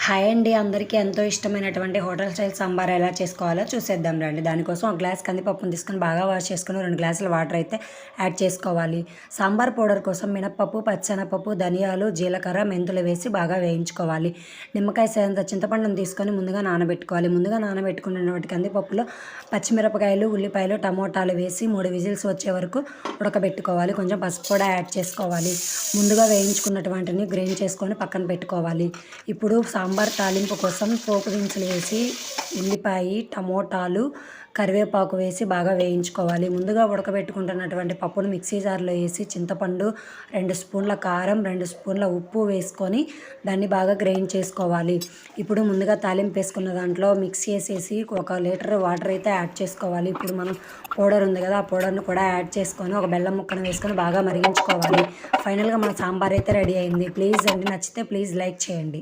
Hi అండి, అందరికీ ఎంతో ఇష్టమైనటువంటి హోటల్ స్టైల్ సాంబార్ ఎలా చేసుకోవాలో చూసేద్దాం రండి. దానికోసం ఒక గ్లాస్ కందిపప్పును తీసుకొని బాగా వాష్ చేసుకొని 2 గ్లాసుల వాటర్ అయితే యాడ్ చేసుకోవాలి. సాంబార్ పౌడర్ కోసం మినప్పప్పు, పచ్చెనపప్పు, ధనియాలు, జీలకర్ర, మెంతులు వేసి బాగా వేయించుకోవాలి. నిమ్మకాయ సేంత చింతపండును తీసుకొని ముందుగా నానబెట్టుకోవాలి. ముందుగా నానబెట్టుకున్నటువంటి కందిపప్పులో పచ్చిమిరపకాయలు, ఉల్లిపాయలు, టమోటాలు వేసి 3 విజిల్స్ వచ్చే వరకు ఉడకబెట్టుకోవాలి. కొంచెం పసుపు కూడా యాడ్ చేసుకోవాలి. ముందుగా వేయించుకున్నటువంటిని గ్రైండ్ చేసుకొని పక్కన పెట్టుకోవాలి. ఇప్పుడు సాంబార్ తాలింపు కోసం పోపు దినుసులు వేసి ఉల్లిపాయ, టమోటాలు, కరివేపాకు వేసి బాగా వేయించుకోవాలి. ముందుగా ఉడకబెట్టుకుంటున్నటువంటి పప్పును మిక్సీ జార్లో వేసి చింతపండు, 2 స్పూన్ల కారం, 2 స్పూన్ల ఉప్పు వేసుకొని దాన్ని బాగా గ్రైండ్ చేసుకోవాలి. ఇప్పుడు ముందుగా తాలింపు వేసుకున్న దాంట్లో మిక్స్ చేసేసి 1 లీటర్ వాటర్ అయితే యాడ్ చేసుకోవాలి. ఇప్పుడు మనం పౌడర్ ఉంది కదా, ఆ పౌడర్ను కూడా యాడ్ చేసుకొని ఒక బెల్లం ముక్కను వేసుకొని బాగా మరిగించుకోవాలి. ఫైనల్గా మన సాంబార్ అయితే రెడీ అయింది. ప్లీజ్ అండి, నచ్చితే ప్లీజ్ లైక్ చేయండి.